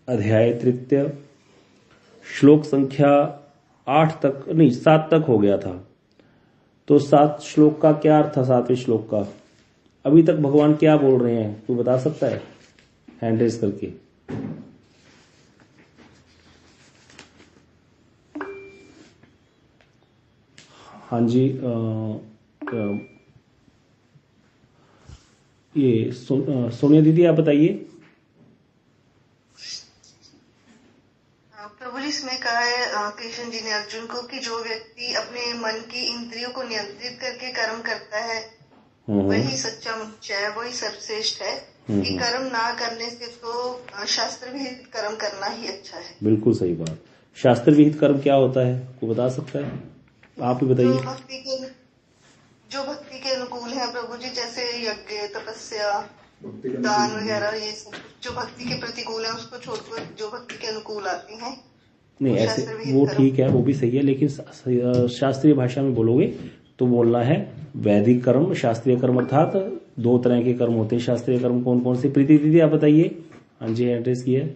अध्याय तृतीय श्लोक संख्या 7 तक हो गया था। तो 7 श्लोक का क्या अर्थ था? 7वें श्लोक का अभी तक भगवान क्या बोल रहे हैं, तू बता सकता है हैंड रेज करके? हाँ जी, ये सोनिया दीदी आप बताइए। प्रभु जी इसमें कहा है कृष्ण जी ने अर्जुन को कि जो व्यक्ति अपने मन की इंद्रियों को नियंत्रित करके कर्म करता है वही सच्चा मनुष्य है, वही सर्वश्रेष्ठ है। कि कर्म ना करने से तो शास्त्र विहित कर्म करना ही अच्छा है। बिल्कुल सही बात। शास्त्र विहित कर्म क्या होता है, कोई बता सकता है? आप ही बताइए। जो भक्ति के अनुकूल है प्रभु जी, जैसे यज्ञ, तपस्या, दान वगैरह, ये सब जो भक्ति के प्रतिकूल है उसको छोड़कर जो भक्ति के अनुकूल आती हैं। नहीं ऐसे वो ठीक है, वो भी सही है, लेकिन शास्त्रीय भाषा में बोलोगे तो बोलना है वैदिक कर्म, शास्त्रीय कर्म, अर्थात 2 तरह के कर्म होते हैं। शास्त्रीय कर्म कौन कौन से? प्रीति दीदी आप बताइए। हाँ जी, एड्रेस किया।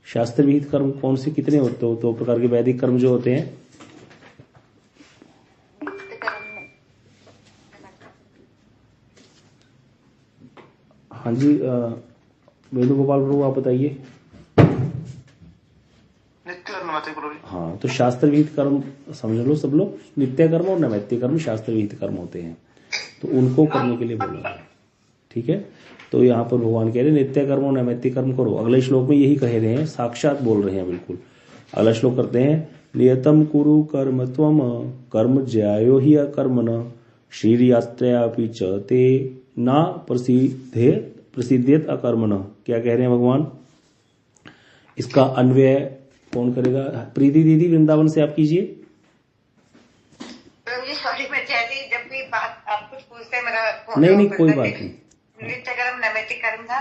शास्त्र विहित कर्म कौन से कितने होते हो? 2 प्रकार के वैदिक कर्म जो होते हैं। हाँ जी, वेणुगोपाल प्रभु आप बताइए। हाँ, तो शास्त्र विहित कर्म समझ लो सब लोग। नित्य कर्म और नैमित्तिक कर्म शास्त्र विहित कर्म होते हैं, तो उनको करने के लिए बोला है। ठीक है, तो यहाँ पर भगवान कह रहे हैं नित्य कर्म और नैमित्तिक कर्म करो। अगले श्लोक में यही कह रहे हैं, साक्षात बोल रहे हैं बिल्कुल। अगला श्लोक करते हैं, नियतम कुरु कर्म त्वम कर्म ज्यायो ही अकर्मण श्रीयास्त्रयापि च ते ना प्रसिद्धेत अकर्मण। क्या कह रहे हैं भगवान? इसका अन्वय कौन करेगा? प्रीति दीदी वृंदावन से आप कीजिए। सॉरी, मैं चाहती जब भी बात आप कुछ पूछते हैं मेरा नहीं कोई बात नहीं। नित्य कर्म नैमित्तिक कर्म था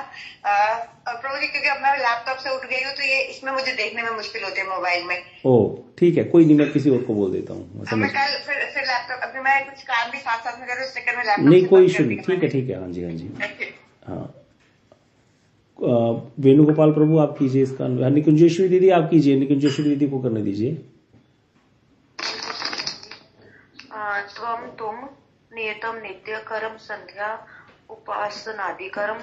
प्रभु जी, क्योंकि अब मैं लैपटॉप से उठ गई हूँ तो ये इसमें मुझे देखने में मुश्किल होती है मोबाइल में। ओ ठीक है, कोई नहीं, मैं किसी और को बोल देता हूँ। मैं कल फिर लैपटॉप, अभी मैं कुछ काम भी साथ साथ में कर रही हूँ, सेकंड में लैपटॉप नहीं कोई इशू नहीं। ठीक है। हाँ जी हाँ। वेणुगोपाल प्रभु आप कीजिए इसका। निकुंजेश्वरी दीदी आप कीजिए, निकुंजेश्वरी दीदी को करने दीजिए। तुम नियतम नित्य कर्म संध्या उपासनादि कर्म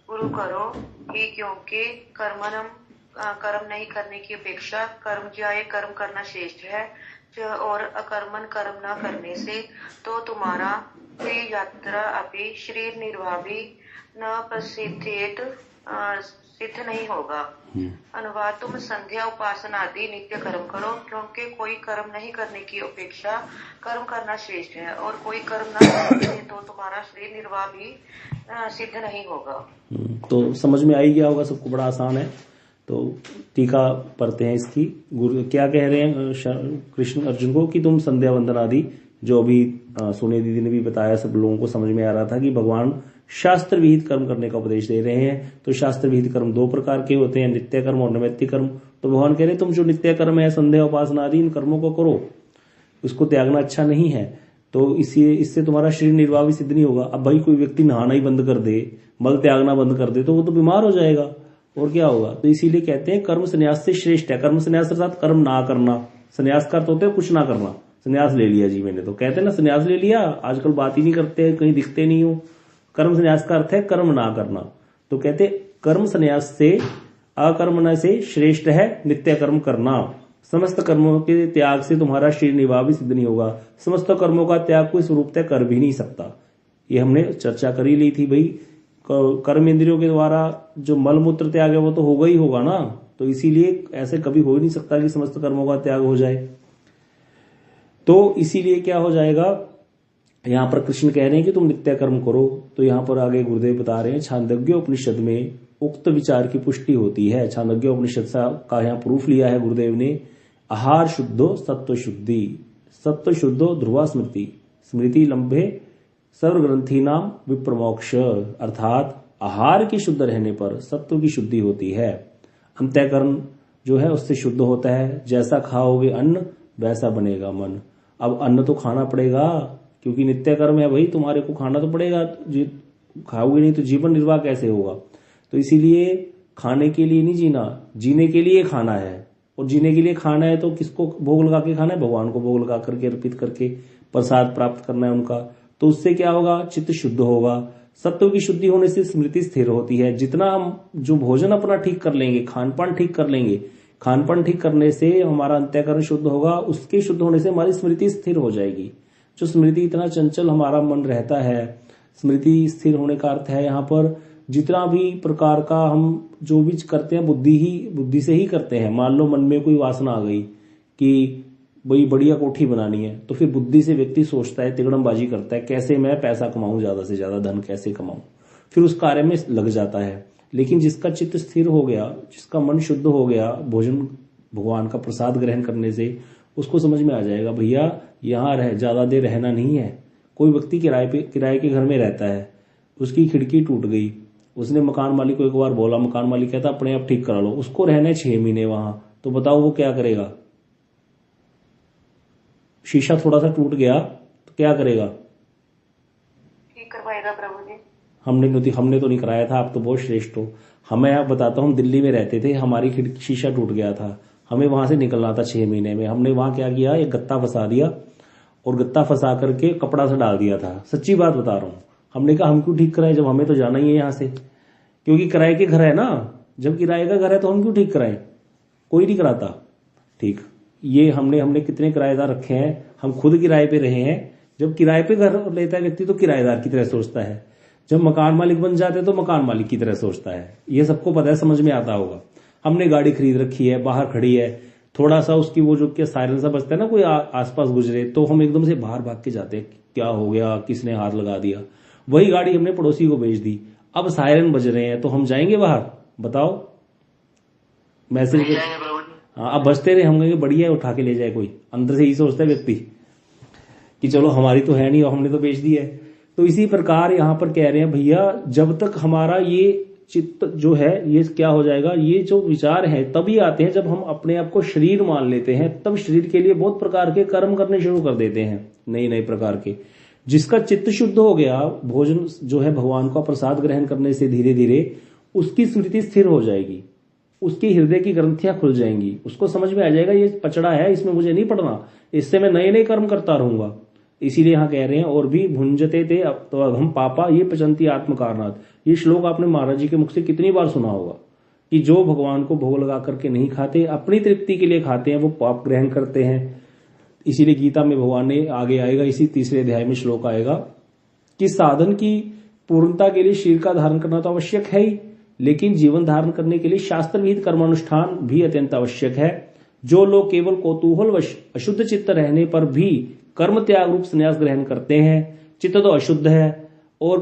गुरु करो ही, क्योंकि कर्म नहीं करने की अपेक्षा कर्म ज्याय कर्म करना श्रेष्ठ है। और अकर्मण कर्म न करने से तो तुम्हारा यात्रा अभी शरीर निर्वाह भी न प्रसिद्धेत सिद्ध नहीं होगा। अनुवाद, तुम संध्या उपासना आदि नित्य कर्म करो, क्योंकि कोई कर्म नहीं करने की अपेक्षा कर्म करना श्रेष्ठ है। और कोई कर्म न करने से तो तुम्हारा शरीर निर्वाह भी सिद्ध नहीं होगा। तो समझ में आई गया होगा सबको, बड़ा आसान है। तो टीका पढ़ते हैं इसकी। गुरु क्या कह रहे हैं कृष्ण अर्जुन को कि तुम संध्या वंदन आदि, जो अभी सोनिया दीदी ने भी बताया, सब लोगों को समझ में आ रहा था कि भगवान शास्त्र विहित कर्म करने का उपदेश दे रहे हैं। तो शास्त्र विहित कर्म 2 प्रकार के होते हैं, नित्य कर्म और नैमित्तिक कर्म। तो भगवान कह रहे हैं तुम जो नित्य कर्म है, संध्या उपासना आदि, इन कर्मों को करो, उसको त्यागना अच्छा नहीं है। तो इससे तुम्हारा शरीर निर्वाह भी सिद्ध नहीं होगा। अब भाई कोई व्यक्ति नहाना ही बंद कर दे, मल त्यागना बंद कर दे, तो वो तो बीमार हो जाएगा, और क्या होगा। तो इसीलिए कहते हैं कर्म संन्यास से श्रेष्ठ है। कर्म संन्यास अर्थात कर्म ना करना। संन्यास का अर्थ होता है कुछ ना करना। संन्यास ले लिया जी मैंने, तो कहते हैं ना संन्यास ले लिया, आजकल बात ही नहीं करते, कहीं दिखते नहीं हो। कर्म संन्यास का अर्थ है कर्म ना करना। तो कहते कर्म संन्यास से अकर्मण से श्रेष्ठ है नित्य कर्म करना। समस्त कर्मों के त्याग से तुम्हारा शरीर निर्वाह भी सिद्ध नहीं होगा। समस्त कर्मों का त्याग कोई स्वरूपतः कर भी नहीं सकता। ये हमने चर्चा कर ही ली थी भाई। कर्म इंद्रियों के द्वारा जो मल मूत्र त्याग है वो तो होगा ही होगा ना। तो इसीलिए ऐसे कभी हो ही नहीं सकता कि समस्त कर्मों का त्याग हो जाए। तो इसीलिए क्या हो जाएगा, यहां पर कृष्ण कह रहे हैं कि तुम नित्य कर्म करो। तो यहां पर आगे गुरुदेव बता रहे हैं, छांदोग्योपनिषद में उक्त विचार की पुष्टि होती है। छांदोग्योपनिषद का यहाँ प्रूफ लिया है गुरुदेव ने। आहार शुद्धो सत्व शुद्धि, सत्व शुद्धो ध्रुवा स्मृति, स्मृति लंबे सर्वग्रंथि नाम विप्रमोक्ष। अर्थात आहार की शुद्ध रहने पर सत्व की शुद्धि होती है। अंतःकरण जो है उससे शुद्ध होता है। जैसा खाओगे अन्न वैसा बनेगा मन। अब अन्न तो खाना पड़ेगा, क्योंकि नित्य कर्म है भाई, तुम्हारे को खाना तो पड़ेगा। खाओगे नहीं तो जीवन निर्वाह कैसे होगा। तो इसीलिए खाने के लिए नहीं जीना, जीने के लिए खाना है। और जीने के लिए खाना है तो किसको भोग लगा के खाना है? भगवान को भोग लगा करके, अर्पित करके प्रसाद प्राप्त करना है उनका। तो उससे क्या होगा? चित्त शुद्ध होगा। सत्व की शुद्धि होने से स्मृति स्थिर होती है। जितना हम जो भोजन अपना ठीक कर लेंगे, खान पान ठीक कर लेंगे, खान पान ठीक करने से हमारा अंतःकरण शुद्ध होगा, उसके शुद्ध होने से हमारी स्मृति स्थिर हो जाएगी। जो स्मृति इतना चंचल हमारा मन रहता है, स्मृति स्थिर होने का अर्थ है यहाँ पर जितना भी प्रकार का हम जो भी करते हैं बुद्धि से ही करते हैं। मान लो मन में कोई वासना आ गई कि भाई बढ़िया कोठी बनानी है, तो फिर बुद्धि से व्यक्ति सोचता है, तिगड़मबाजी करता है, कैसे मैं पैसा कमाऊं, ज्यादा से ज्यादा धन कैसे कमाऊं, फिर उस कार्य में लग जाता है। लेकिन जिसका चित्त स्थिर हो गया, जिसका मन शुद्ध हो गया भोजन भगवान का प्रसाद ग्रहण करने से, उसको समझ में आ जाएगा भैया यहाँ ज्यादा देर रहना नहीं है। कोई व्यक्ति किराए के घर में रहता है, उसकी खिड़की टूट गई, उसने मकान मालिक को एक बार बोला, मकान मालिक कहता अपने आप ठीक करा लो, उसको रहना है 6 महीने वहां, तो बताओ वो क्या करेगा? शीशा थोड़ा सा टूट गया तो क्या करेगा? ठीक करवाएगा प्रभु जी। हमने तो नहीं कराया था, आप तो बहुत श्रेष्ठ हो। हमें आप बताता हूँ, दिल्ली में रहते थे, हमारी खिड़की शीशा टूट गया था, हमें वहां से निकलना था 6 महीने में। हमने वहां क्या किया, एक गत्ता फंसा दिया और गत्ता फंसा करके कपड़ा से डाल दिया था। सच्ची बात बता रहा हूँ। हमने कहा हम क्यों ठीक कराएं जब हमें तो जाना ही है यहाँ से, क्योंकि किराए के घर है ना। जब किराए का घर है तो हम क्यों ठीक कराएं? कोई नहीं कराता। ठीक, ये हमने कितने किराएदार रखे हैं, हम खुद किराए पे रहे हैं। जब किराए पे घर लेता है व्यक्ति तो किराएदार की तरह सोचता है, जब मकान मालिक बन जाते हैं तो मकान मालिक की तरह सोचता है। ये सबको पता है, समझ में आता होगा। हमने गाड़ी खरीद रखी है, बाहर खड़ी है, थोड़ा सा उसकी वो जो क्या सायरन सा बजता है ना, कोई आसपास गुजरे तो हम एकदम से बाहर भाग के जाते हैं, क्या हो गया, किसने हाथ लगा दिया। वही गाड़ी हमने पड़ोसी को बेच दी, अब सायरन बज रहे हैं तो हम जाएंगे बाहर? बताओ, मैसेज हाँ अब बजते रहे, हम कहेंगे बढ़िया है, उठा के ले जाए कोई। अंदर से ही सोचता है व्यक्ति कि चलो हमारी तो है नहीं और हमने तो बेच दी है। तो इसी प्रकार यहाँ पर कह रहे हैं भैया, जब तक हमारा ये चित्त जो है ये क्या हो जाएगा, ये जो विचार है तभी आते हैं जब हम अपने आप को शरीर मान लेते हैं। तब शरीर के लिए बहुत प्रकार के कर्म करने शुरू कर देते हैं, नए नए प्रकार के। जिसका चित्त शुद्ध हो गया, भोजन जो है भगवान का प्रसाद ग्रहण करने से धीरे धीरे उसकी स्मृति स्थिर हो जाएगी, उसकी हृदय की ग्रंथियां खुल जाएंगी, उसको समझ में आ जाएगा ये पचड़ा है, इसमें मुझे नहीं पड़ना, इससे मैं नए नए कर्म करता रहूंगा। इसीलिए यहाँ कह रहे हैं और भी भुंजते थे अब तो हम पापा ये पचंती आत्म कारणात्। ये श्लोक आपने महाराज जी के मुख से कितनी बार सुना होगा कि जो भगवान को भोग लगा करके नहीं खाते, अपनी तृप्ति के लिए खाते हैं, वो पाप ग्रहण करते हैं। इसीलिए गीता में भगवान ने आगे आएगा, इसी 3रे अध्याय में श्लोक आएगा कि साधन की पूर्णता के लिए शरीर का धारण करना तो आवश्यक है ही, लेकिन जीवन धारण करने के लिए शास्त्र विहित कर्मानुष्ठान भी अत्यंत आवश्यक है। जो लोग केवल कौतूहलवश अशुद्ध चित्त रहने पर भी कर्म त्याग रूप संन्यास ग्रहण करते हैं, चित्त तो अशुद्ध है और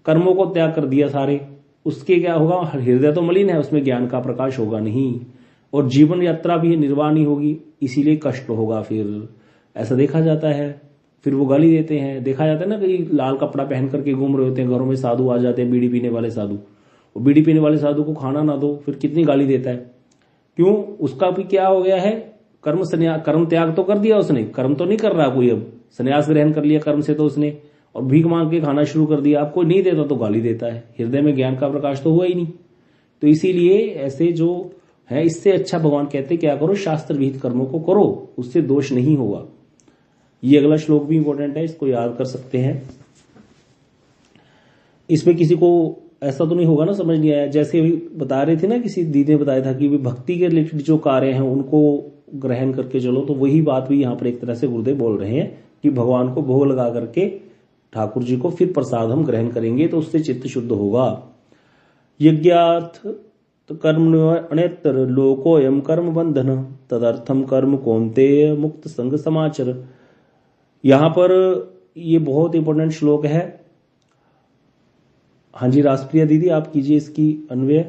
कर्मों को त्याग कर दिया सारे, उसके क्या होगा? हृदय तो मलिन है, उसमें ज्ञान का प्रकाश होगा नहीं और जीवन यात्रा भी निर्वाह नहीं होगी, इसीलिए कष्ट होगा। फिर ऐसा देखा जाता है, फिर वो गाली देते हैं। देखा जाता है ना, कई लाल कपड़ा पहन करके घूम रहे होते हैं, घरों में साधु आ जाते हैं, बीड़ी पीने वाले साधु, और बीड़ी पीने वाले साधु को खाना ना दो, फिर कितनी गाली देता है। क्यों? उसका भी क्या हो गया है? कर्म त्याग तो कर दिया उसने, कर्म तो नहीं कर रहा कोई, अब संन्यास ग्रहण कर लिया कर्म से तो उसने, और भीख मांग के खाना शुरू कर दिया। अब कोई नहीं देता तो गाली देता है, हृदय में ज्ञान का प्रकाश तो हुआ ही नहीं। तो इसीलिए ऐसे जो है, इससे अच्छा भगवान कहते क्या करो, शास्त्र विहित कर्मों को करो, उससे दोष नहीं होगा। ये अगला श्लोक भी इंपॉर्टेंट है, इसको याद कर सकते हैं। इसमें किसी को ऐसा तो नहीं होगा ना, समझ नहीं आया, जैसे अभी बता रहे थे ना, किसी दीदी ने बताया था कि भक्ति के रिलेटेड जो कार्य हैं उनको ग्रहण करके चलो, तो वही बात भी यहाँ पर एक तरह से गुरुदेव बोल रहे हैं कि भगवान को भोग लगा करके ठाकुर जी को फिर प्रसाद हम ग्रहण करेंगे तो उससे चित्त शुद्ध होगा। यज्ञार्थ कर्म अनेतर लोकोयम कर्म बंधन तदर्थम कर्म कौन्तेय मुक्त संग समाचर। यहां पर ये बहुत इंपॉर्टेंट श्लोक है। हाँ जी, राष्ट्रीय दीदी आप कीजिए इसकी अन्वय।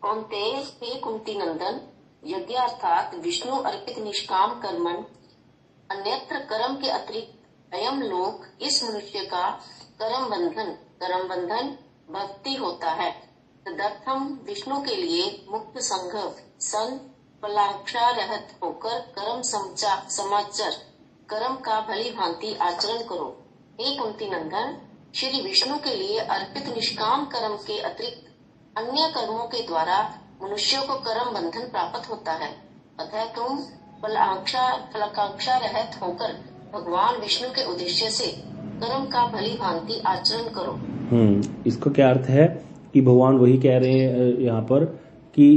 कौन्तेय हे कुंती नंदन, यज्ञ अर्थात विष्णु अर्पित निष्काम कर्मन अन्यत्र कर्म के अतिरिक्त अयम लोक इस मनुष्य का कर्म बंधन भक्ति होता है। तदर्थम विष्णु के लिए मुक्त संघ सन पलाक्षा रहत होकर कर्म समाचर कर्म का भली भांति आचरण करो। हे कुंती नंदन, श्री विष्णु के लिए अर्पित निष्काम कर्म के अतिरिक्त अन्य कर्मों के द्वारा मनुष्यों को कर्म बंधन प्राप्त होता है। अतः तुम फलाकांक्षा रहित होकर भगवान विष्णु के उद्देश्य से कर्म का भली भांति आचरण करो। इसका क्या अर्थ है कि भगवान वही कह रहे हैं यहाँ पर कि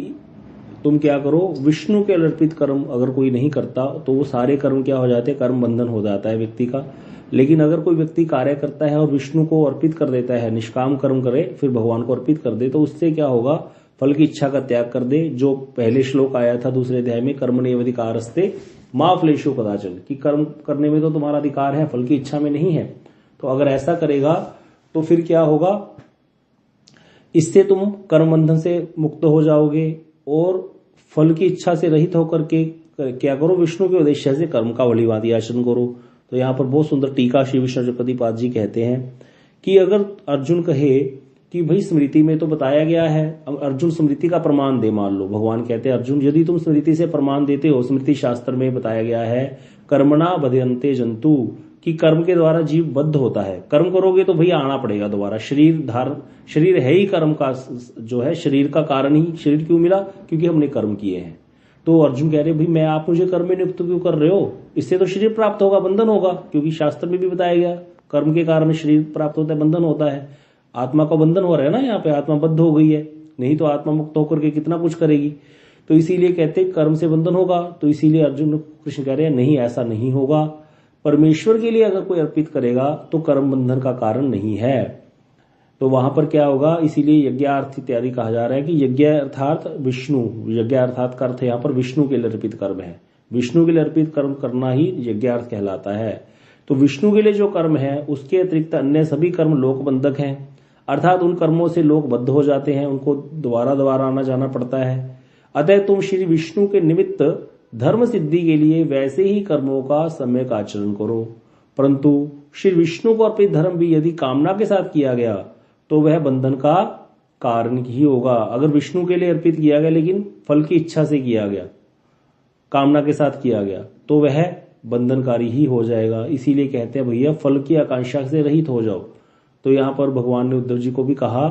तुम क्या करो, विष्णु के अर्पित कर्म अगर कोई नहीं करता तो वो सारे कर्म क्या हो जाते हैं, कर्म बंधन हो जाता है व्यक्ति का। लेकिन अगर कोई व्यक्ति कार्य करता है और विष्णु को अर्पित कर देता है, निष्काम कर्म करे फिर भगवान को अर्पित कर दे, तो उससे क्या होगा, फल की इच्छा का त्याग कर दे। जो पहले श्लोक आया था दूसरे अध्याय में, कर्मण्येव अधिकारस्ते मा फलेषु कदाचन, कि कर्म करने में तो तुम्हारा अधिकार है, फल की इच्छा में नहीं है। तो अगर ऐसा करेगा तो फिर क्या होगा, इससे तुम कर्म बंधन से मुक्त हो जाओगे और फल की इच्छा से रहित होकर के क्या करो, विष्णु के उद्देश्य से कर्म का भली भांति आचरण करो। तो यहाँ पर बहुत सुंदर टीका श्री विष्णुपतिपाद जी कहते हैं कि अगर अर्जुन कहे कि भाई स्मृति में तो बताया गया है, अर्जुन स्मृति का प्रमाण दे, मान लो भगवान कहते हैं अर्जुन यदि तुम स्मृति से प्रमाण देते हो, स्मृति शास्त्र में बताया गया है कर्मणा बध्यन्ते जंतु, कि कर्म के द्वारा जीव बद्ध होता है। कर्म करोगे तो भैया आना पड़ेगा दोबारा, शरीर है ही कर्म का जो है, शरीर का कारण ही शरीर क्यों मिला, क्योंकि हमने कर्म किए हैं। तो अर्जुन कह रहे भाई मैं आप मुझे कर्म में नियुक्त क्यों कर रहे हो, इससे तो शरीर प्राप्त होगा, बंधन होगा, क्योंकि शास्त्र में भी बताया गया कर्म के कारण शरीर प्राप्त होता है, बंधन होता है। आत्मा का बंधन हो रहा है ना, यहाँ पे आत्मा बद्ध हो गई है, नहीं तो आत्मा मुक्त होकर के कितना कुछ करेगी। तो इसीलिए कहते कर्म से बंधन होगा। तो इसीलिए अर्जुन कृष्ण कह रहे हैं नहीं, ऐसा नहीं होगा। परमेश्वर के लिए अगर कोई अर्पित करेगा तो कर्म बंधन का कारण नहीं है। तो वहां पर क्या होगा, इसीलिए यज्ञार्थ इत्यादि कहा जा रहा है कि यज्ञ अर्थात विष्णु, यज्ञ अर्थात का अर्थ यहाँ पर विष्णु के लिए अर्पित कर्म है। विष्णु के लिए अर्पित कर्म करना ही यज्ञार्थ कहलाता है। तो विष्णु के लिए जो कर्म है उसके अतिरिक्त अन्य सभी कर्म लोक बंधक हैं, अर्थात उन कर्मों से लोग बद्ध हो जाते हैं, उनको दोबारा आना जाना पड़ता है। अतः तुम श्री विष्णु के निमित्त धर्म सिद्धि के लिए वैसे ही कर्मों का सम्यक आचरण करो। परंतु श्री विष्णु को अर्पित धर्म भी यदि कामना के साथ किया गया तो वह बंधन का कारण ही होगा। अगर विष्णु के लिए अर्पित किया गया लेकिन फल की इच्छा से किया गया, कामना के साथ किया गया, तो वह बंधनकारी ही हो जाएगा। इसीलिए कहते हैं भैया फल की आकांक्षा से रहित हो जाओ। तो यहाँ पर भगवान ने उद्धव जी को भी कहा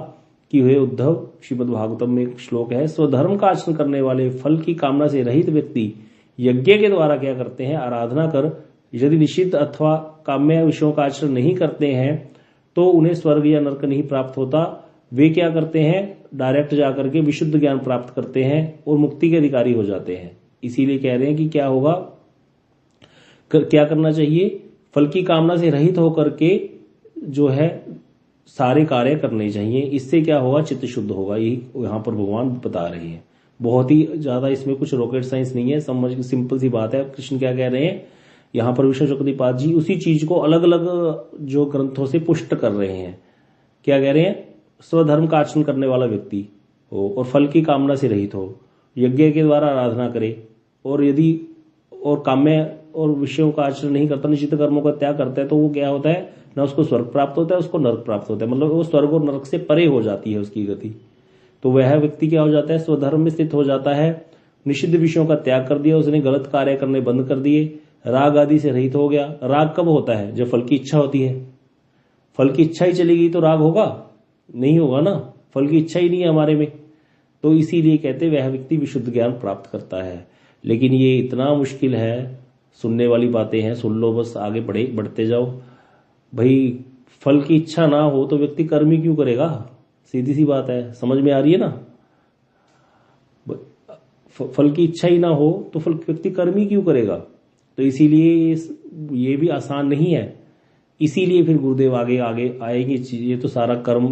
कि हे उद्धव, श्रीमद् भागवतम में एक श्लोक है, स्वधर्म का आचरण करने वाले फल की कामना से रहित व्यक्ति यज्ञ के द्वारा क्या करते हैं, आराधना कर यदि निषिद्ध अथवा काम्य विषयों का आचरण नहीं करते हैं तो उन्हें स्वर्ग या नरक नहीं प्राप्त होता। वे क्या करते हैं, डायरेक्ट जाकर के विशुद्ध ज्ञान प्राप्त करते हैं और मुक्ति के अधिकारी हो जाते हैं। इसीलिए कह रहे हैं कि क्या होगा, क्या करना चाहिए, फल की कामना से रहित होकर के जो है सारे कार्य करने चाहिए। इससे क्या होगा, चित्त शुद्ध होगा। यही यहाँ पर भगवान बता रहे हैं। बहुत ही ज्यादा इसमें कुछ रॉकेट साइंस नहीं है, समझ सिंपल सी बात है। कृष्ण क्या कह रहे हैं यहाँ पर, विष्णुपतिपाद जी उसी चीज को अलग अलग जो ग्रंथों से पुष्ट कर रहे हैं। क्या कह रहे हैं, स्वधर्म का आचरण करने वाला व्यक्ति हो और फल की कामना से रहित हो, यज्ञ के द्वारा आराधना करे और यदि और काम्य और विषयों का आचरण नहीं करता, निश्चित कर्मों का त्याग करता है, तो वो क्या होता है, ना उसको स्वर्ग प्राप्त होता है, उसको नरक प्राप्त होता है। मतलब वो स्वर्ग और नरक से परे हो जाती है उसकी गति। तो वह व्यक्ति क्या हो जाता है, स्वधर्म में स्थित हो जाता है, निषिद्ध विषयों का त्याग कर दिया, उसने गलत कार्य करने बंद कर दिए, राग आदि से रहित हो गया। राग कब होता है, जब फल की इच्छा होती है। फल की इच्छा ही चली गई तो राग होगा, नहीं होगा ना, फल की इच्छा ही नहीं है हमारे में। तो इसीलिए कहते वह व्यक्ति विशुद्ध ज्ञान प्राप्त करता है। लेकिन ये इतना मुश्किल है, सुनने वाली बातें हैं, सुन लो बस, आगे बढ़ते जाओ। भाई फल की इच्छा ना हो तो व्यक्ति कर्म ही क्यों करेगा, सीधी सी बात है, समझ में आ रही है ना। फल की इच्छा ही ना हो तो व्यक्ति कर्म ही क्यों करेगा। तो इसीलिए ये भी आसान नहीं है। इसीलिए फिर गुरुदेव आगे आएंगे। ये तो सारा कर्म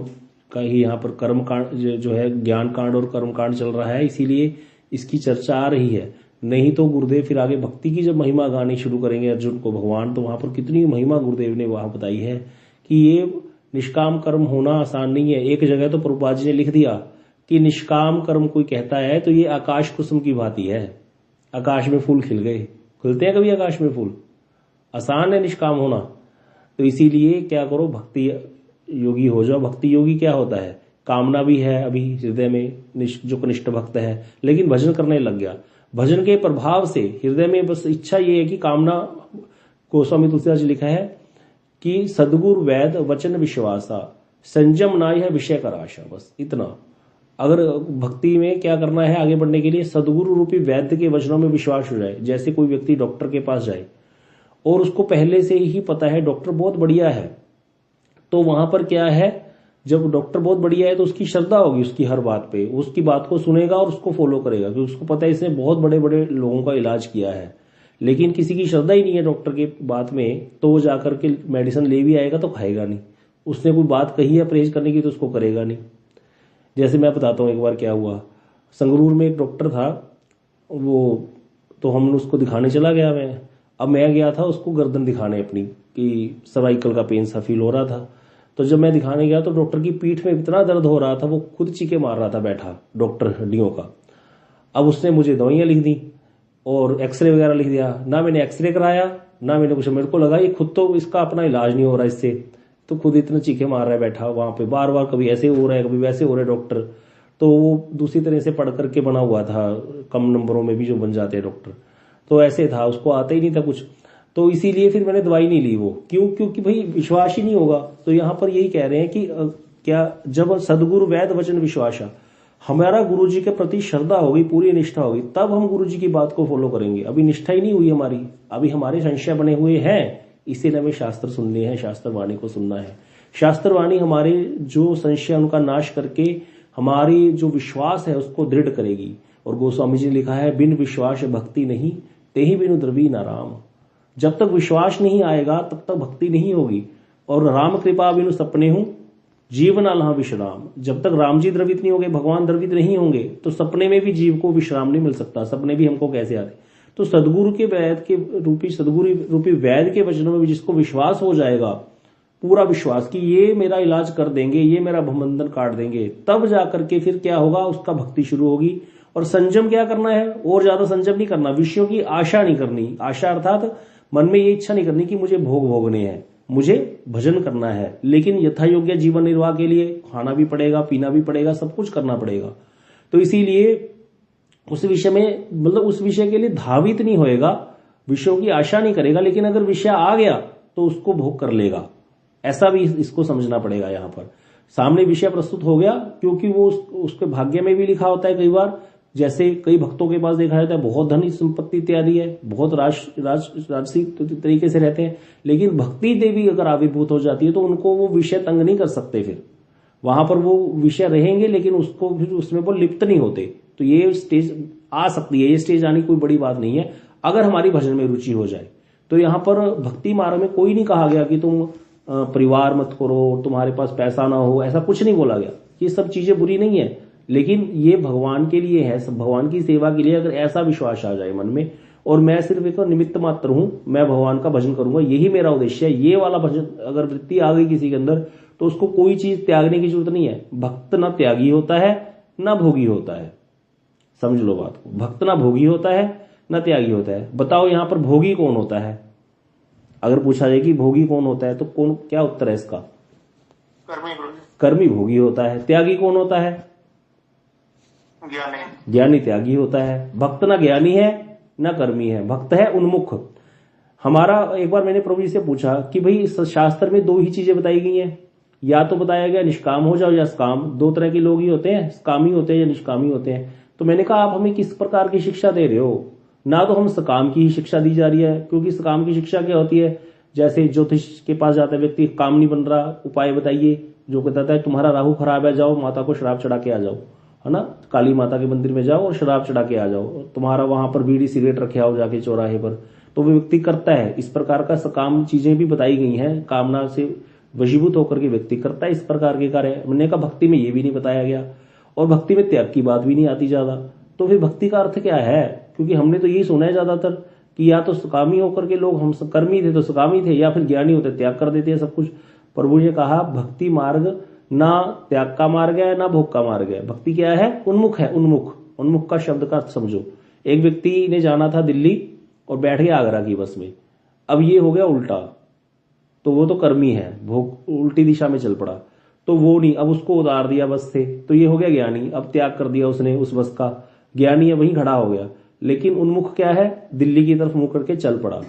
का ही यहाँ पर कर्म कांड जो है, ज्ञान कांड और कर्म कांड चल रहा है, इसीलिए इसकी चर्चा आ रही है। नहीं तो गुरुदेव फिर आगे भक्ति की जब महिमा गानी शुरू करेंगे अर्जुन को भगवान, तो वहां पर कितनी महिमा गुरुदेव ने वहां बताई है कि ये निष्काम कर्म होना आसान नहीं है। एक जगह तो प्रभुपाद जी ने लिख दिया कि निष्काम कर्म कोई कहता है तो ये आकाश कुसुम की भांति है। आकाश में फूल खिल गए, खुलते हैं कभी आकाश में फूल, आसान है निष्काम होना। तो इसीलिए क्या करो, भक्ति योगी हो जाओ। भक्ति योगी क्या होता है, कामना भी है अभी हृदय में, जो कनिष्ठ भक्त है, लेकिन भजन करने लग गया। भजन के प्रभाव से हृदय में बस इच्छा ये है कि कामना, गोस्वामी तुलसीदास जी लिखा है कि सदगुरु वैद वचन विश्वासा संयम नाय है विषय कर आशा, बस इतना। अगर भक्ति में क्या करना है आगे बढ़ने के लिए, सदगुरु रूपी वैद्य के वचनों में विश्वास हो जाए। जैसे कोई व्यक्ति डॉक्टर के पास जाए और उसको पहले से ही पता है डॉक्टर बहुत बढ़िया है, तो वहां पर क्या है, जब डॉक्टर बहुत बढ़िया है तो उसकी श्रद्धा होगी उसकी हर बात पे, उसकी बात को सुनेगा और उसको फॉलो करेगा, क्योंकि उसको पता है इसने बहुत बड़े बड़े लोगों का इलाज किया है। लेकिन किसी की श्रद्धा ही नहीं है डॉक्टर के बात में, तो वो जाकर के मेडिसिन ले भी आएगा तो खाएगा नहीं। उसने कोई बात कही है परहेज करने की तो उसको करेगा नहीं। जैसे मैं बताता हूँ, एक बार क्या हुआ, संगरूर में एक डॉक्टर था, वो तो हम उसको दिखाने चला गया मैं। अब मैं गया था उसको गर्दन दिखाने अपनी, कि सर्वाइकल का पेन सा फील हो रहा था। तो जब मैं दिखाने गया तो डॉक्टर की पीठ में इतना दर्द हो रहा था, वो खुद चीखे मार रहा था बैठा, डॉक्टर हड्डियों का। अब उसने मुझे दवाइयां लिख दी और एक्सरे वगैरह लिख दिया। ना मैंने एक्सरे कराया ना मैंने कुछ, मेरे को लगा ये खुद तो इसका अपना इलाज नहीं हो रहा इससे, तो खुद इतना चीखे मार रहा है बैठा वहां पे, बार बार कभी ऐसे हो रहा है कभी वैसे हो रहा है डॉक्टर। तो वो दूसरी तरह से पढ़ करके बना हुआ था, कम नंबरों में भी जो बन जाते हैं डॉक्टर, तो ऐसे था, उसको आता ही नहीं था कुछ। तो इसीलिए फिर मैंने दवाई नहीं ली वो, क्योंकि भाई विश्वास ही नहीं होगा। तो यहाँ पर यही कह रहे हैं कि क्या, जब सदगुरु वैद वचन विश्वासा, हमारा गुरु जी के प्रति श्रद्धा होगी, पूरी निष्ठा होगी, तब हम गुरु जी की बात को फॉलो करेंगे। अभी निष्ठा ही नहीं हुई हमारी, अभी हमारे संशय बने हुए हैं, इसीलिए हमें शास्त्र सुनने हैं, शास्त्र वाणी को सुनना है। शास्त्र वाणी हमारे जो संशय उनका नाश करके हमारी जो विश्वास है उसको दृढ़ करेगी। और गोस्वामी जी ने लिखा है, बिन विश्वास भक्ति नहीं, तेहि बिनु द्रवी न राम। जब तक विश्वास नहीं आएगा तब तक भक्ति नहीं होगी। और राम कृपा बिनु सपने हूं जीवन अल्लाह विश्राम। जब तक राम जी द्रवित नहीं होंगे, भगवान द्रवित नहीं होंगे, तो सपने में भी जीव को विश्राम नहीं मिल सकता। सपने भी हमको कैसे आते। तो सदगुरु के वैद के रूपी, सदगुरु रूपी वैद के वचनों में भी जिसको विश्वास हो जाएगा, पूरा विश्वास कि ये मेरा इलाज कर देंगे, ये मेरा भवबंधन काट देंगे, तब जाकर के फिर क्या होगा, उसका भक्ति शुरू होगी। और संयम क्या करना है, और ज्यादा संयम नहीं करना, विषयों की आशा नहीं करनी। आशा अर्थात मन में ये इच्छा नहीं करनी कि मुझे भोग भोगने हैं, मुझे भजन करना है। लेकिन यथा योग्य जीवन निर्वाह के लिए खाना भी पड़ेगा, पीना भी पड़ेगा, सब कुछ करना पड़ेगा। तो इसीलिए उस विषय में, मतलब उस विषय के लिए धावित नहीं होएगा, विषयों की आशा नहीं करेगा। लेकिन अगर विषय आ गया तो उसको भोग कर लेगा, ऐसा भी इसको समझना पड़ेगा। यहाँ पर सामने विषय प्रस्तुत हो गया, क्योंकि वो उसके भाग्य में भी लिखा होता है कई बार। जैसे कई भक्तों के पास देखा जाता है बहुत धन संपत्ति इत्यादि है, बहुत राजसी तरीके से रहते हैं, लेकिन भक्ति देवी अगर आविर्भूत हो जाती है तो उनको वो विषय तंग नहीं कर सकते। फिर वहां पर वो विषय रहेंगे लेकिन उसको फिर उसमें वो लिप्त नहीं होते। तो ये स्टेज आ सकती है, ये स्टेज आनी कोई बड़ी बात नहीं है अगर हमारी भजन में रुचि हो जाए। तो यहाँ पर भक्ति मार्ग में कोई नहीं कहा गया कि तुम परिवार मत करो, तुम्हारे पास पैसा ना हो, ऐसा कुछ नहीं बोला गया। ये सब चीजें बुरी नहीं है, लेकिन ये भगवान के लिए है, सब भगवान की सेवा के लिए। अगर ऐसा विश्वास आ जाए मन में, और मैं सिर्फ एक निमित्त मात्र हूं, मैं भगवान का भजन करूंगा, यही मेरा उद्देश्य है, ये वाला भजन अगर वृत्ति आ गई किसी के अंदर, तो उसको कोई चीज त्यागने की जरूरत नहीं है। भक्त ना त्यागी होता है ना भोगी होता है, समझ लो बात को। भक्त ना भोगी होता है ना त्यागी होता है। बताओ यहाँ पर भोगी कौन होता है? अगर पूछा जाए कि भोगी कौन होता है तो कौन, क्या उत्तर है इसका? कर्मी भोगी होता है। त्यागी कौन होता है? ज्ञानी त्यागी होता है। भक्त ना ज्ञानी है ना कर्मी है, भक्त है उन्मुख। हमारा एक बार मैंने प्रभु जी से पूछा कि भाई इस शास्त्र में दो ही चीजें बताई गई हैं, या तो बताया गया निष्काम हो जाओ या सकाम। दो तरह के लोग ही होते हैं, सकामी होते हैं या निष्कामी होते हैं। तो मैंने कहा आप हमें किस प्रकार की शिक्षा दे रहे हो? ना तो हम सकाम की ही शिक्षा दी जा रही है, क्योंकि सकाम की शिक्षा क्या होती है, जैसे ज्योतिष के पास जाता है व्यक्ति, काम नहीं बन रहा, उपाय बताइए। जो कहता है तुम्हारा राहु खराब है, जाओ माता को शराब चढ़ा के आ जाओ, है ना, काली माता के मंदिर में जाओ और शराब चढ़ा के आ जाओ। तुम्हारा वहां पर बीड़ी सिगरेट रखे आओ जाके चौराहे पर, तो वो व्यक्ति करता है। इस प्रकार का सकाम चीजें भी बताई गई हैं, कामना से वशीभूत होकर के व्यक्ति करता है इस प्रकार के कार्य। मैंने कहा भक्ति में ये भी नहीं बताया गया, और भक्ति में त्याग की बात भी नहीं आती ज्यादा। तो फिर भक्ति का अर्थ क्या है? क्योंकि हमने तो यही सुना है ज्यादातर कि या तो सकामी होकर के लोग, हम कर्मी थे तो सकामी थे, या फिर ज्ञानी होते त्याग कर देते हैं सब कुछ। प्रभु ने कहा भक्ति मार्ग ना त्याग का मार्ग है ना भोग का मार्ग है। भक्ति क्या है? उन्मुख है। उन्मुख, उन्मुख का शब्द का अर्थ समझो। एक व्यक्ति ने जाना था दिल्ली और बैठ गया आगरा की बस में, अब ये हो गया उल्टा, तो वो तो कर्मी है, भोग उल्टी दिशा में चल पड़ा, तो वो नहीं, अब उसको उतार दिया बस से, तो ये हो गया ज्ञानी। अब त्याग कर दिया उसने उस बस का, ज्ञानी है वहीं खड़ा हो गया। लेकिन उन्मुख क्या है? दिल्ली की तरफ मुंह करके चल पड़ा,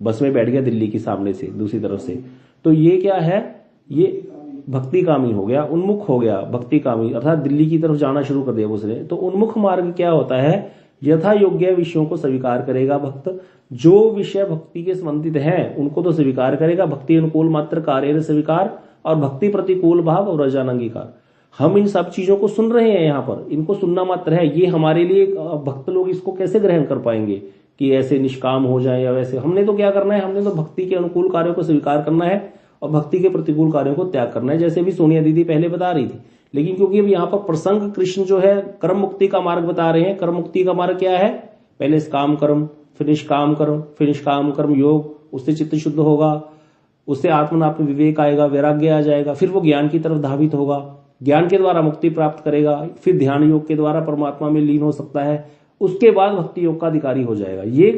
बस में बैठ गया दिल्ली के सामने से दूसरी तरफ से, तो ये क्या है, ये भक्ति कामी हो गया, उन्मुख हो गया, भक्ति कामी अर्थात दिल्ली की तरफ जाना शुरू कर दिया उसने। तो उन्मुख मार्ग क्या होता है, यथा योग्य विषयों को स्वीकार करेगा भक्त, जो विषय भक्ति के संबंधित हैं उनको तो स्वीकार करेगा, भक्ति अनुकूल मात्र कार्य स्वीकार और भक्ति प्रतिकूल भाव और रजानंगीकार। हम इन सब चीजों को सुन रहे हैं, यहाँ पर इनको सुनना मात्र है। ये हमारे लिए भक्त लोग इसको कैसे ग्रहण कर पाएंगे कि ऐसे निष्काम हो जाए या वैसे। हमने तो क्या करना है, हमने तो भक्ति के अनुकूल कार्यों को स्वीकार करना है और भक्ति के प्रतिकूल कार्यों को त्याग करना है, जैसे भी सोनिया दीदी पहले बता रही थी। लेकिन क्योंकि अब यहाँ पर प्रसंग कृष्ण जो है कर्म मुक्ति का मार्ग बता रहे हैं। कर्म मुक्ति का मार्ग क्या है, पहले काम कर्म, फिर निष्काम कर्म, फिर निष्काम कर्म योग, उससे चित्त शुद्ध होगा, उससे आत्मनात्म विवेक आएगा, वैराग्य आ जाएगा, फिर वो ज्ञान की तरफ धावित होगा, ज्ञान के द्वारा मुक्ति प्राप्त करेगा, फिर ध्यान योग के द्वारा परमात्मा में लीन हो सकता है, उसके बाद भक्ति योग का अधिकारी हो जाएगा। ये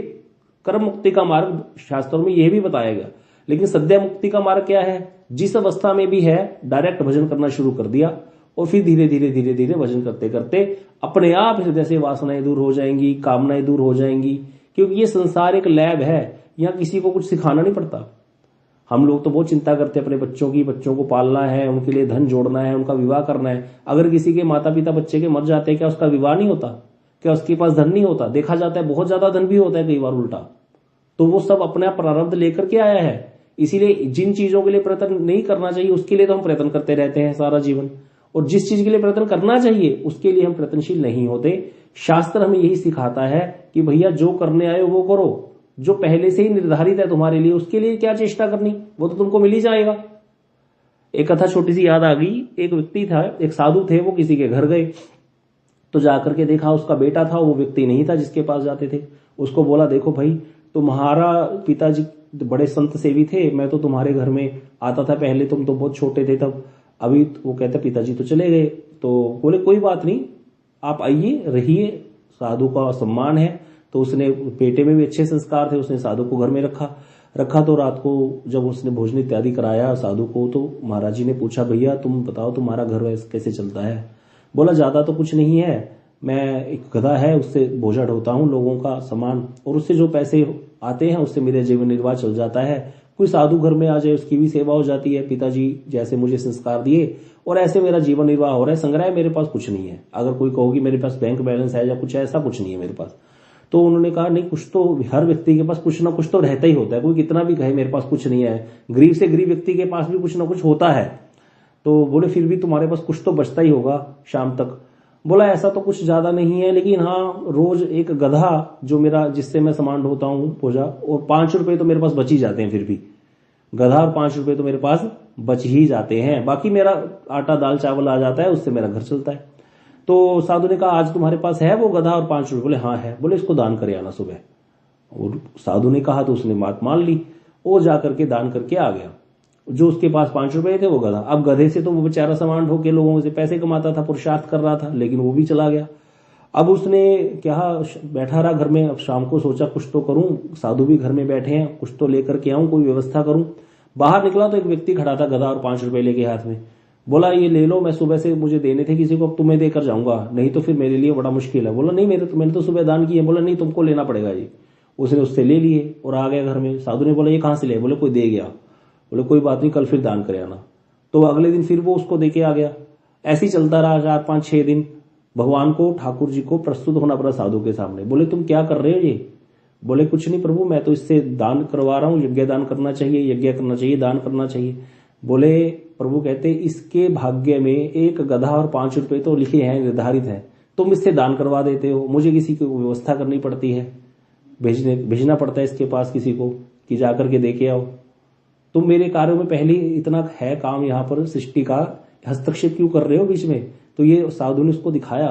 कर्म मुक्ति का मार्ग शास्त्रों में यह भी बताया गया। लेकिन सद्य मुक्ति का मार्ग क्या है, जिस अवस्था में भी है डायरेक्ट भजन करना शुरू कर दिया और फिर धीरे धीरे धीरे धीरे भजन करते करते अपने आप हृदय से वासनाएं दूर हो जाएंगी, कामनाएं दूर हो जाएंगी। क्योंकि ये संसार एक लैब है, यहाँ किसी को कुछ सिखाना नहीं पड़ता। हम लोग तो बहुत चिंता करते हैं अपने बच्चों की, बच्चों को पालना है, उनके लिए धन जोड़ना है, उनका विवाह करना है। अगर किसी के माता पिता बच्चे के मर जाते हैं, क्या उसका विवाह नहीं होता, क्या उसके पास धन नहीं होता? देखा जाता है बहुत ज्यादा धन भी होता है कई बार उल्टा। तो वो सब अपना प्रारब्ध लेकर के आया है। इसीलिए जिन चीजों के लिए प्रयत्न नहीं करना चाहिए उसके लिए तो हम प्रयत्न करते रहते हैं सारा जीवन, और जिस चीज के लिए प्रयत्न करना चाहिए उसके लिए हम प्रयत्नशील नहीं होते। शास्त्र हमें यही सिखाता है कि भैया जो करने आए वो करो, जो पहले से ही निर्धारित है तुम्हारे लिए उसके लिए क्या चेष्टा करनी, वो तो तुमको मिल ही जाएगा। एक कथा छोटी सी याद आ गई। एक व्यक्ति था, एक साधु थे, वो किसी के घर गए तो जाकर के देखा उसका बेटा था, वो व्यक्ति नहीं था जिसके पास जाते थे। उसको बोला देखो भाई, तुम्हारा पिताजी बड़े संत सेवी थे, मैं तो तुम्हारे घर में आता था पहले, तुम तो बहुत छोटे थे तब, अभी वो कहते पिताजी तो चले गए। तो बोले कोई बात नहीं, आप आइए रहिए, साधु का सम्मान है। तो उसने, बेटे में भी अच्छे संस्कार थे, उसने साधु को घर में रखा। तो रात को जब उसने भोजन इत्यादि कराया साधु को, तो महाराज जी ने पूछा भैया तुम बताओ तुम्हारा घर कैसे चलता है? बोला ज्यादा तो कुछ नहीं है, मैं एक गधा है उससे बोझा ढोता हूँ लोगों का सामान, और उससे जो पैसे आते हैं उससे मेरे जीवन निर्वाह चल जाता है। कोई साधु घर में आ जाए उसकी भी सेवा हो जाती है, पिताजी जैसे मुझे संस्कार दिए, और ऐसे मेरा जीवन निर्वाह हो रहा है। संग्रह मेरे पास कुछ नहीं है, अगर कोई कहोगी मेरे पास बैंक बैलेंस है या कुछ है, ऐसा कुछ नहीं है मेरे पास। तो उन्होंने कहा नहीं, कुछ तो हर व्यक्ति के पास कुछ ना कुछ तो रहता ही होता है, कोई कितना भी कहे मेरे पास कुछ नहीं है, गरीब से गरीब व्यक्ति के पास भी कुछ ना कुछ होता है। तो बोले फिर भी तुम्हारे पास कुछ तो बचता ही होगा शाम तक। बोला ऐसा तो कुछ ज्यादा नहीं है, लेकिन हाँ रोज एक गधा जो मेरा, जिससे मैं सामान ढोता हूँ बोझा, और 5 रुपए तो मेरे पास बच ही जाते हैं। फिर भी गधा और 5 रुपए तो मेरे पास बच ही जाते हैं, बाकी मेरा आटा दाल चावल आ जाता है, उससे मेरा घर चलता है। तो साधु ने कहा आज तुम्हारे पास है वो गधा और 5 रुपए? बोले हाँ है। बोले इसको दान करे आना सुबह। और साधु ने कहा तो उसने बात मान ली, और जाकर के दान करके आ गया। जो उसके पास 5 रुपए थे वो गधा। अब गधे से तो वो बेचारा सामान ढो के लोगों से पैसे कमाता था, पुरुषार्थ कर रहा था, लेकिन वो भी चला गया। अब उसने क्या, बैठा रहा घर में। अब शाम को सोचा कुछ तो करूं, साधु भी घर में बैठे हैं, कुछ तो लेकर के आऊं, कोई व्यवस्था करूं। बाहर निकला तो एक व्यक्ति खड़ा था गधा और 5 रुपए लेके हाथ में। बोला ये ले लो, मैं सुबह से मुझे देने थे किसी को, अब तुम्हें देकर जाऊंगा, नहीं तो फिर मेरे लिए बड़ा मुश्किल है। बोला नहीं मैंने तो सुबह दान किया। बोला नहीं तुमको लेना पड़ेगा जी। उसने उससे ले लिए और आ गया घर में। साधु ने बोला ये कहां से ले? बोले कोई दे गया। बोले कोई बात नहीं, कल फिर दान करे आना। तो अगले दिन फिर वो उसको देके आ गया। ऐसे ही चलता रहा 4, 5, 6 दिन। भगवान को, ठाकुर जी को प्रस्तुत होना पड़ा साधु के सामने। बोले तुम क्या कर रहे हो ये? बोले कुछ नहीं प्रभु, मैं तो इससे दान करवा रहा हूँ, यज्ञ दान करना चाहिए, यज्ञ करना चाहिए, दान करना चाहिए। बोले प्रभु कहते इसके भाग्य में एक गधा और 5 रुपए तो लिखे हैं, निर्धारित है, तुम इससे दान करवा देते हो, मुझे किसी की व्यवस्था करनी पड़ती है, भेजना पड़ता है इसके पास किसी को कि जाकर के देके आओ। तुम मेरे कार्यों में पहले इतना है काम, यहाँ पर सृष्टि का हस्तक्षेप क्यों कर रहे हो बीच में? तो ये साधु ने उसको दिखाया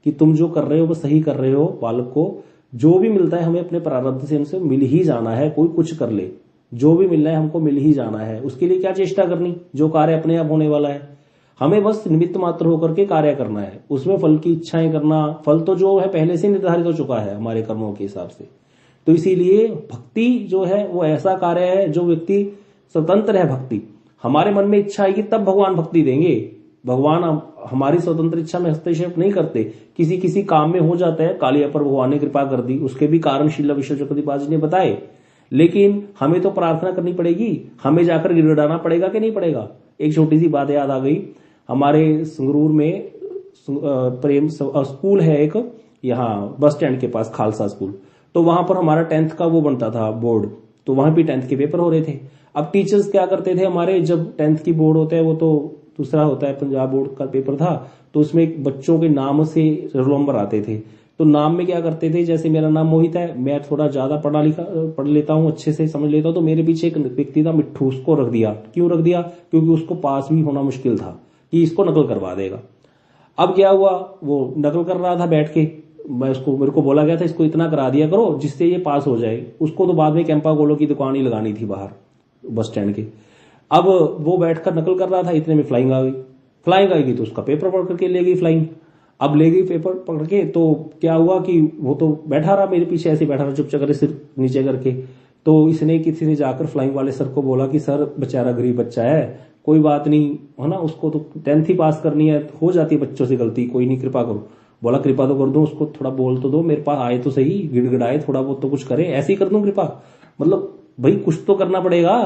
कि तुम जो कर रहे हो वो सही कर रहे हो। बालक को जो भी मिलता है हमें अपने प्रारब्ध से हमसे मिल ही जाना है, कोई कुछ कर ले, जो भी मिलना है हमको मिल ही जाना है। उसके लिए क्या चेष्टा करनी, जो कार्य अपने आप होने वाला है हमें बस निमित्त मात्र होकर के कार्य करना है। उसमें फल की इच्छाएं करना, फल तो जो है पहले से निर्धारित हो चुका है हमारे कर्मों के हिसाब से। तो इसीलिए भक्ति जो है वो ऐसा कार्य है जो व्यक्ति स्वतंत्र है। भक्ति हमारे मन में इच्छा आएगी तब भगवान भक्ति देंगे। भगवान हमारी स्वतंत्र इच्छा में हस्तक्षेप नहीं करते। किसी काम में हो जाता है, कालिया पर भगवान ने कृपा कर दी, उसके भी कारण श्रील विश्वचक्रवर्ती जी ने बताए। लेकिन हमें तो प्रार्थना करनी पड़ेगी, हमें जाकर गिड़गिड़ाना पड़ेगा कि नहीं पड़ेगा। एक छोटी सी बात याद आ गई, हमारे संगरूर में प्रेम स्कूल है एक, यहाँ बस स्टैंड के पास खालसा स्कूल, तो वहां पर हमारा 10th का वो बनता था बोर्ड, तो वहां भी 10th के पेपर हो रहे थे। अब टीचर्स क्या करते थे हमारे, जब 10th की बोर्ड होता है वो तो दूसरा होता है, पंजाब बोर्ड का पेपर था, तो उसमें बच्चों के नाम से रोल नंबर आते थे। तो नाम में क्या करते थे, जैसे मेरा नाम मोहित है, मैं थोड़ा ज्यादा पढ़ लेता हूँ, अच्छे से समझ लेता हूँ, तो मेरे पीछे एक व्यक्ति था मिट्ठू, उसको रख दिया। क्यों रख दिया? क्योंकि उसको पास भी होना मुश्किल था कि इसको नकल करवा देगा। अब क्या हुआ, वो नकल कर रहा था बैठ के, मेरे को बोला गया था इसको इतना करा दिया करो जिससे ये पास हो जाए। उसको तो बाद में कैंपा गोलो की दुकान ही लगानी थी बाहर बस स्टैंड के। अब वो बैठकर नकल कर रहा था, इतने में फ्लाइंग आ गई। फ्लाइंग आएगी तो उसका पेपर पकड़ करके ले गई फ्लाइंग। अब ले गई पेपर पकड़ के, तो क्या हुआ कि वो तो बैठा रहा मेरे पीछे, ऐसे बैठा रहा चुपचाप करके सिर नीचे करके। तो इसने किसी ने जाकर फ्लाइंग वाले सर को बोला कि सर बेचारा गरीब बच्चा है, कोई बात नहीं है ना, उसको तो 10th ही पास करनी है, हो जाती है बच्चों से गलती, कोई नहीं कृपा करो। बोला कृपा तो कर दूं, उसको थोड़ा बोल तो दो, मेरे पास आए तो सही, गिड़गिड़ाए थोड़ा बहुत तो कुछ करे, ऐसे ही कर दूं कृपा, मतलब भाई कुछ तो करना पड़ेगा।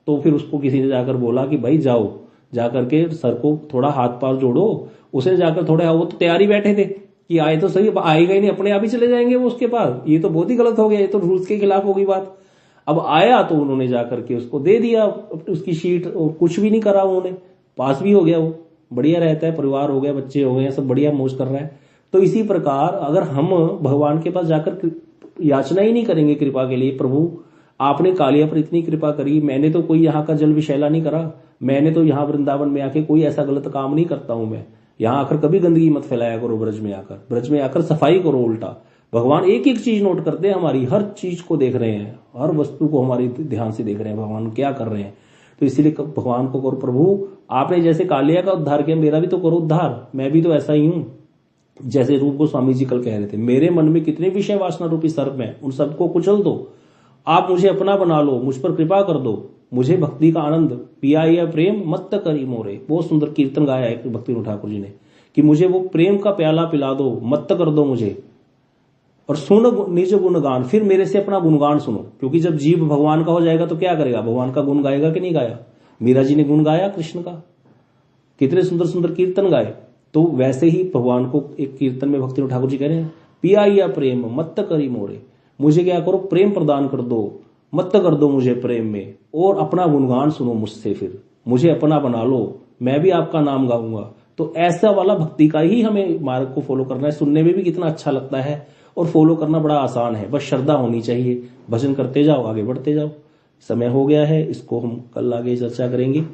तो फिर उसको किसी ने जाकर बोला कि भाई जाओ, जाकर के सर को थोड़ा हाथ पार जोड़ो। उसने जाकर थोड़ा, वो तो तैयारी बैठे थे कि आए तो सही, आएगा ही नहीं, अपने आप ही चले जाएंगे वो उसके पास, ये तो बहुत ही गलत हो गया, ये तो रूल्स के खिलाफ हो गई बात। अब आया तो उन्होंने जाकर के उसको दे दिया उसकी शीट, और कुछ भी नहीं करा उन्होंने, पास भी हो गया वो, बढ़िया रहता है, परिवार हो गया, बच्चे हो गए, सब बढ़िया मौज कर रहा है। तो इसी प्रकार अगर हम भगवान के पास जाकर याचना ही नहीं करेंगे कृपा के लिए, प्रभु आपने कालिया पर इतनी कृपा करी, मैंने तो कोई यहाँ का जल विशैला नहीं करा, मैंने तो यहाँ वृंदावन में आके कोई ऐसा गलत काम नहीं करता हूं, मैं यहाँ आकर कभी गंदगी मत फैलाया करो, ब्रज में आकर सफाई करो। उल्टा भगवान एक एक चीज नोट करते हैं, हमारी हर चीज को देख रहे हैं, हर वस्तु को हमारे ध्यान से देख रहे हैं, भगवान क्या कर रहे हैं। तो इसीलिए भगवान को करो, प्रभु आपने जैसे कालिया का उद्धार किया, मेरा भी तो करो उद्धार, मैं भी तो ऐसा ही हूं। जैसे रूप गोस्वामी जी कल कह रहे थे, मेरे मन में कितने विषय वासना रूपी सर्प हैं, उन सबको कुचल दो, आप मुझे अपना बना लो, मुझ पर कृपा कर दो, मुझे भक्ति का आनंद पिया या प्रेम मत करी मोरे। बहुत सुंदर कीर्तन गाया है भक्ति ठाकुर जी ने कि मुझे वो प्रेम का प्याला पिला दो, मत कर दो मुझे, और सुन निज गुणगान, फिर मेरे से अपना गुणगान सुनो। क्योंकि जब जीव भगवान का हो जाएगा तो क्या करेगा, भगवान का गुण गाएगा कि नहीं गाया। मीरा जी ने गुण गाया कृष्ण का, कितने सुंदर सुंदर कीर्तन गाए। तो वैसे ही भगवान को एक कीर्तन में भक्ति ठाकुर जी कह रहे हैं, पिया या प्रेम मत करी मोरे, मुझे क्या करो, प्रेम प्रदान कर दो, मत कर दो मुझे प्रेम में, और अपना गुणगान सुनो मुझसे, फिर मुझे अपना बना लो, मैं भी आपका नाम गाऊंगा। तो ऐसा वाला भक्ति का ही हमें मार्ग को फॉलो करना है। सुनने में भी कितना अच्छा लगता है और फॉलो करना बड़ा आसान है, बस श्रद्धा होनी चाहिए, भजन करते जाओ, आगे बढ़ते जाओ। समय हो गया है, इसको हम कल आगे चर्चा करेंगे।